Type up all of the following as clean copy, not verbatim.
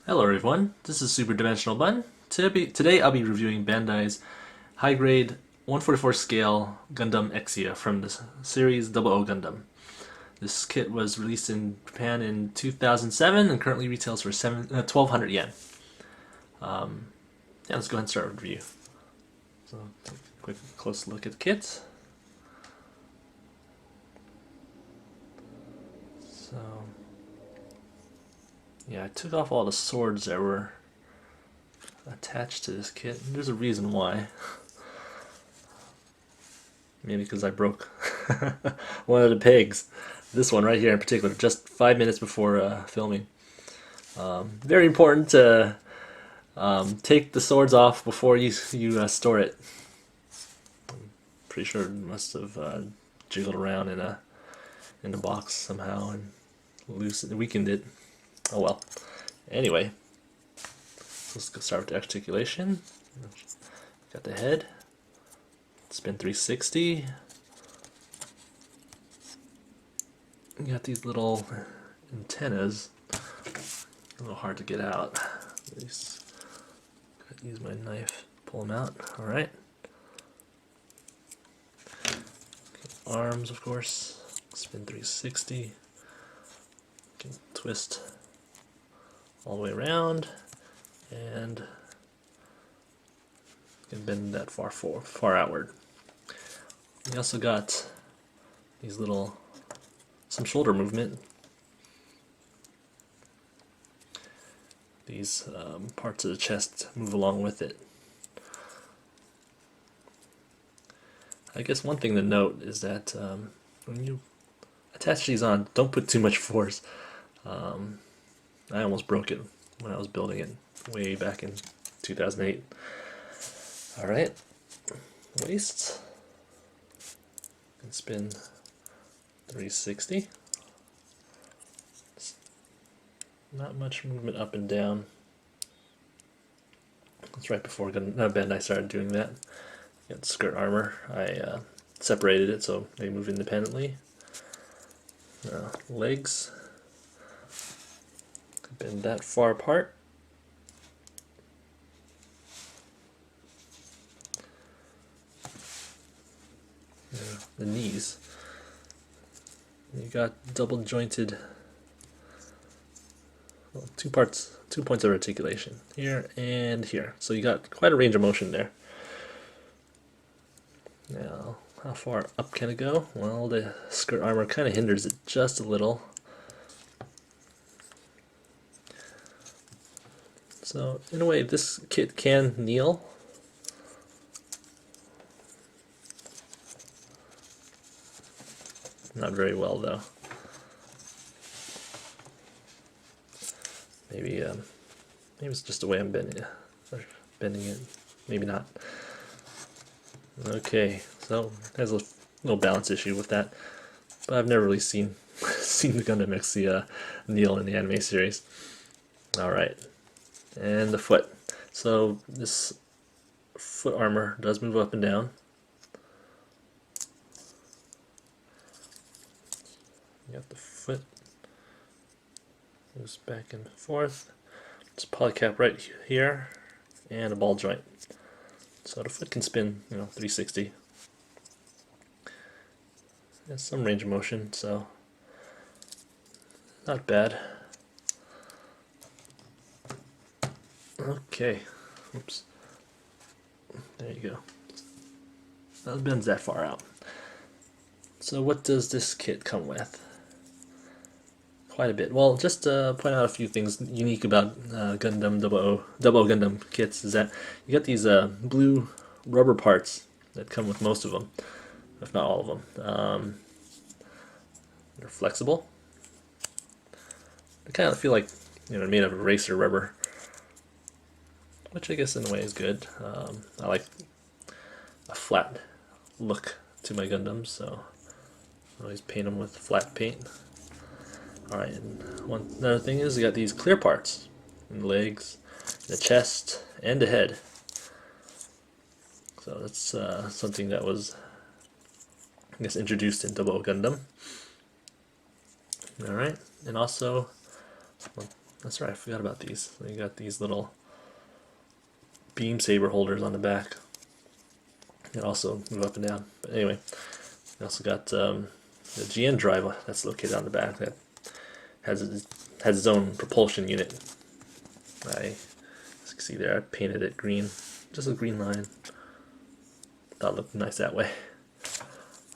Hello everyone, this is Super Dimensional Bun. Today I'll be reviewing Bandai's high-grade 144 scale Gundam Exia from the series 00 Gundam. This kit was released in Japan in 2007 and currently retails for 1,200 yen. Yeah, let's go ahead and start with review. So, take a quick close look at the kit. So, yeah, I took off all the swords that were attached to this kit. There's a reason why. Maybe because I broke one of the pegs. This one right here in particular, just 5 minutes before filming. Very important to take the swords off before you store it. I'm pretty sure it must have jiggled around in the box somehow and weakened it. Oh well. Anyway, let's go start with the articulation. Got the head. Spin 360. You got these little antennas. A little hard to get out. Use my knife. Pull them out. All right. Okay, arms, of course. Spin 360. Can twist all the way around, and can bend that far outward. We also got these some shoulder movement. These parts of the chest move along with it. I guess one thing to note is that when you attach these on, don't put too much force. I almost broke it when I was building it way back in 2008. Alright, waist, and spin 360. Not much movement up and down. That's right before Bandai started doing that. Got skirt armor. I separated it so they move independently. Legs. Bend that far apart. The knees. You got double jointed, well, two points of articulation here and here. So you got quite a range of motion there. Now, how far up can it go? Well, the skirt armor kind of hinders it just a little. So, in a way, this kit can kneel. Not very well, though. Maybe it's just the way I'm bending it. Maybe not. Okay, so there's a little balance issue with that, but I've never really seen the Gundam Exia kneel in the anime series. All right. And the foot. So this foot armor does move up and down. You got the foot moves back and forth. It's a polycap right here and a ball joint. So the foot can spin, 360. Has some range of motion, so not bad. Okay, oops, there you go. That bends that far out. So what does this kit come with? Quite a bit. Well, just to point out a few things unique about Gundam 00 Gundam kits is that you got these blue rubber parts that come with most of them, if not all of them. They're flexible. They kind of feel like made of eraser rubber, which I guess in a way is good. I like a flat look to my Gundams, so I always paint them with flat paint. Alright, and another thing is you got these clear parts in the legs, the chest, and the head. So that's something that was, I guess, introduced in 00 Gundam. Alright, and also That's right, I forgot about these. So you got these little beam saber holders on the back that also move up and down. But anyway, you also got the GN drive that's located on the back that has its own propulsion unit. As you can see there, I painted it green, just a green line. Thought it looked nice that way.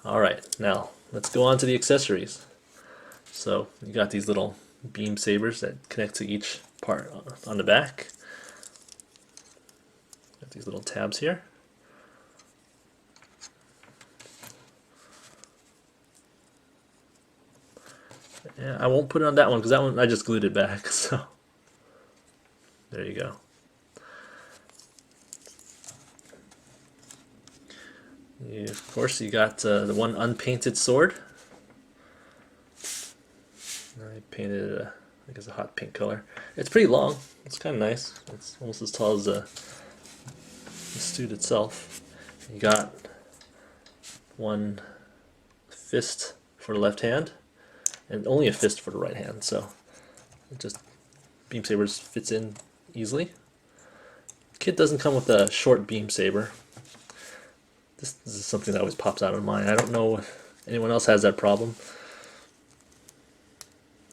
Alright, now let's go on to the accessories. So you got these little beam sabers that connect to each part on the back. Got these little tabs here. Yeah, I won't put it on that one because that one I just glued it back. So there you go. Of course, you got the one unpainted sword. I painted it, I guess, a hot pink color. It's pretty long. It's kind of nice. It's almost as tall as the suit itself. You got one fist for the left hand, and only a fist for the right hand. So it just beam sabers fits in easily. Kit doesn't come with a short beam saber. This is something that always pops out of mine. I don't know if anyone else has that problem.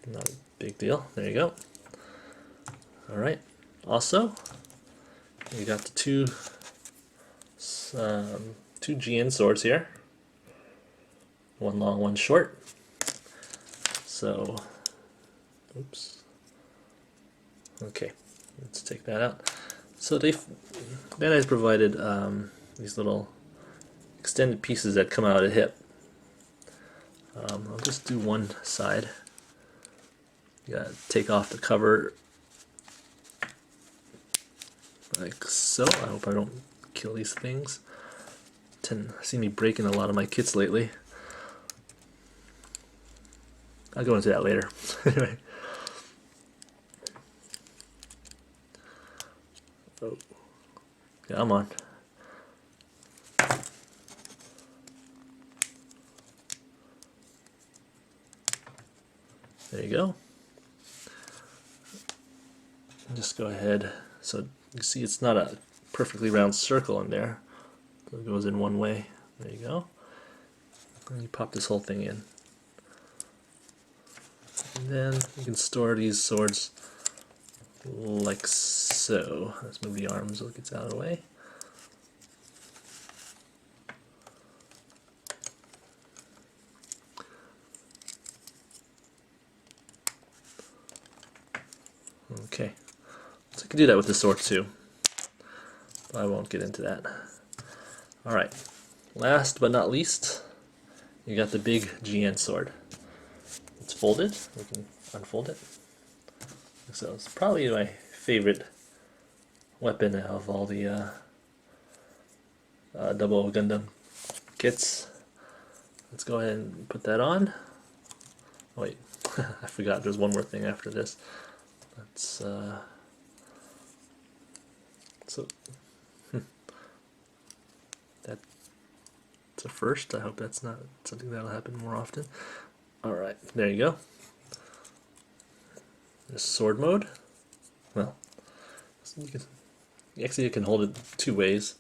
Not a big deal. There you go. Alright. Also, you got the two GN swords here. One long, one short. So, oops. Okay, let's take that out. So Bandai's provided these little extended pieces that come out of the hip. I'll just do one side. You gotta take off the cover like so. I hope I don't kill these things. See me breaking a lot of my kits lately. I'll go into that later. Anyway. Oh. Come on. There you go. Just go ahead. So you see it's not a perfectly round circle in there. So it goes in one way. There you go. And you pop this whole thing in. And then you can store these swords like so. Let's move the arms so it gets out of the way. Okay, so I can do that with the sword too, but I won't get into that. Alright, last but not least, you got the big GN sword. It's folded, we can unfold it. So it's probably my favorite weapon of all the double Gundam kits. Let's go ahead and put that on. Oh, wait, I forgot there's one more thing after this. Let's so that's a first. I hope that's not something that'll happen more often. Alright, there you go. There's sword mode. Well, you can hold it two ways.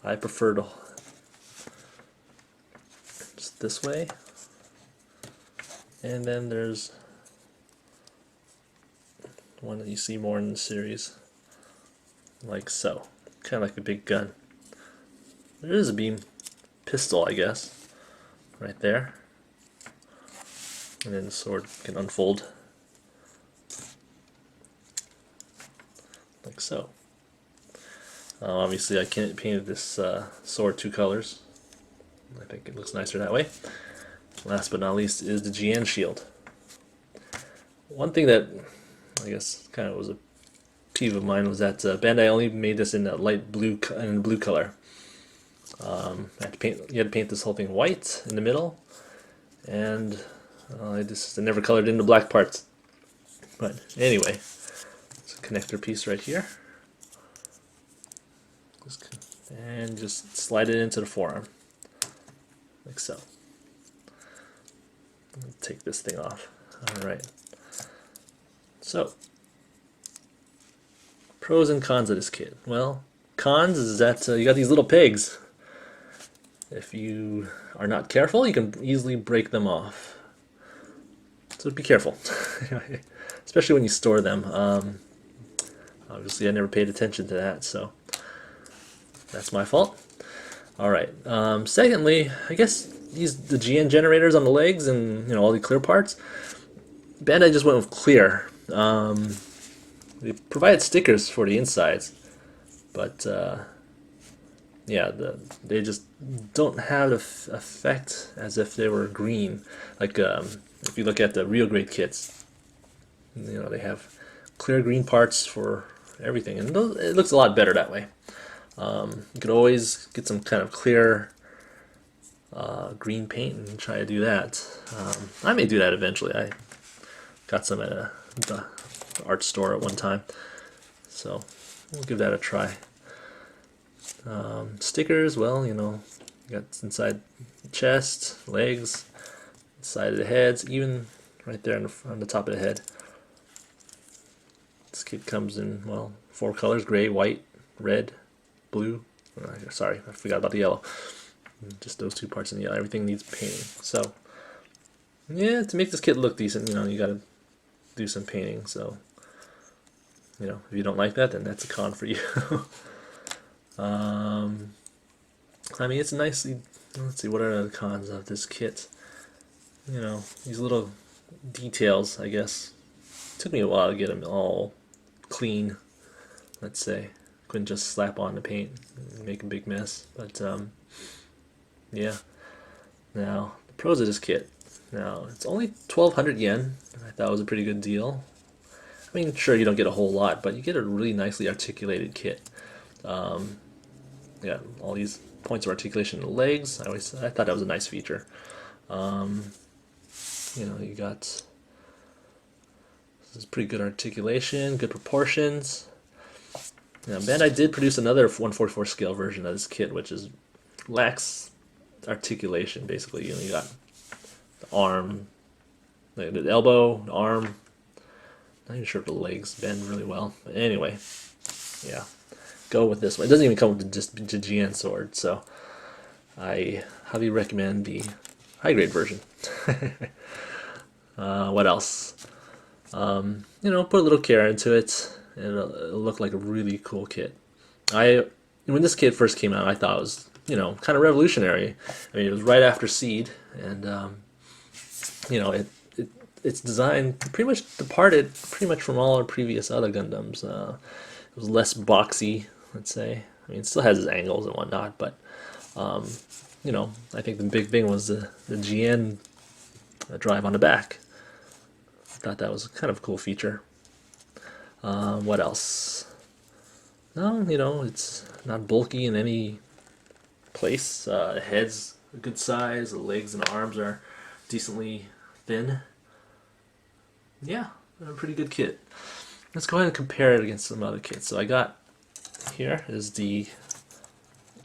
I prefer to just this way. And then there's one that you see more in the series, like so, kind of like a big gun. There is a beam pistol, I guess, right there, and then the sword can unfold like so. Obviously I can't paint this sword two colors. I think it looks nicer that way. Last but not least is the GN shield. One thing that I guess kind of was a peeve of mine was that Bandai only made this in a light blue color. You had to paint this whole thing white in the middle, and I never colored in the black parts. But anyway, it's a connector piece right here, and just slide it into the forearm like so. Take this thing off. All right. So pros and cons of this kit. Well, cons is that you got these little pigs. If you are not careful, you can easily break them off. So be careful, especially when you store them. Obviously, I never paid attention to that, so that's my fault. All right. Secondly, I guess the GN generators on the legs and all the clear parts. Bandai just went with clear. They provided stickers for the insides, but yeah, they just don't have the effect as if they were green. Like if you look at the real grade kits, they have clear green parts for everything, and it looks a lot better that way. You could always get some kind of clear green paint and try to do that. I may do that eventually. I got some at the art store at one time, so we'll give that a try. Stickers, well, you got inside the chest, legs, side of the heads, even right there on the top of the head. This kit comes in, well, 4 colors: gray, white, red, blue. Sorry, I forgot about the yellow. Just those 2 parts in the yellow. Everything needs painting. So, yeah, to make this kit look decent, you gotta do some painting. So, if you don't like that, then that's a con for you. I mean, it's nicely. Let's see, what are the cons of this kit? These little details, I guess. Took me a while to get them all clean, let's say. Couldn't just slap on the paint and make a big mess. But, yeah. Now, the pros of this kit. Now, it's only 1,200 yen. I thought it was a pretty good deal. I mean, sure, you don't get a whole lot, but you get a really nicely articulated kit. Yeah, all these points of articulation in the legs. I thought that was a nice feature. You got this is pretty good articulation, good proportions. Now, Bandai did produce another 144 scale version of this kit, which lacks articulation. Basically, you got the arm, the elbow, the arm. Not even sure if the legs bend really well, but anyway, yeah. Go with this one. It doesn't even come with just the GN sword, so I highly recommend the high grade version. What else? Put a little care into it, and it'll look like a really cool kit. When this kit first came out, I thought it was kind of revolutionary. I mean, it was right after Seed, and it's designed pretty much departed from all our previous other Gundams. It was less boxy, let's say. I mean, it still has its angles and whatnot, but I think the big thing was the GN drive on the back. I thought that was kind of a cool feature. What else? No, it's not bulky in any place. The head's a good size. The legs and arms are decently thin. Yeah, a pretty good kit. Let's go ahead and compare it against some other kits. So I got here is the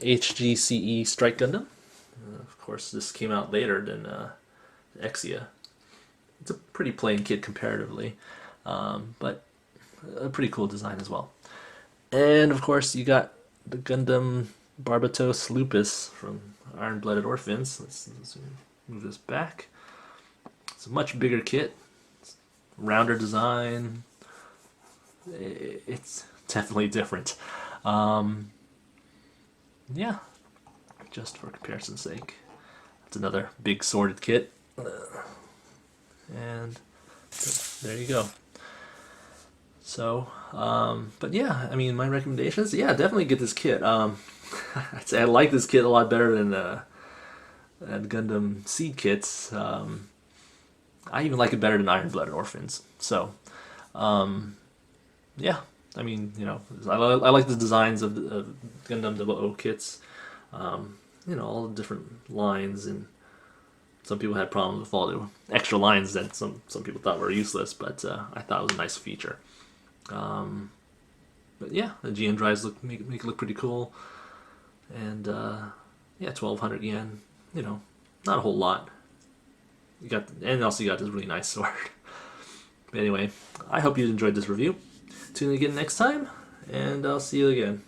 HGCE Strike Gundam. Of course, this came out later than Exia. It's a pretty plain kit comparatively, but a pretty cool design as well. And of course, you got the Gundam Barbatos Lupus from Iron-Blooded Orphans. Let's move this back. It's a much bigger kit, rounder design. It's definitely different. Yeah, just for comparison's sake. It's another big sorted kit. And there you go. So, but yeah, I mean, my recommendations, yeah, definitely get this kit. I'd say I like this kit a lot better than Gundam Seed kits. I even like it better than Iron-Blooded Orphans. So, yeah, I mean, I like the designs of Gundam 00 kits. All the different lines, and some people had problems with all the extra lines that some people thought were useless, but I thought it was a nice feature. But yeah, the GN drives make it look pretty cool, and yeah, 1,200 yen. Not a whole lot. And also you got this really nice sword. But anyway, I hope you enjoyed this review. Tune in again next time, and I'll see you again.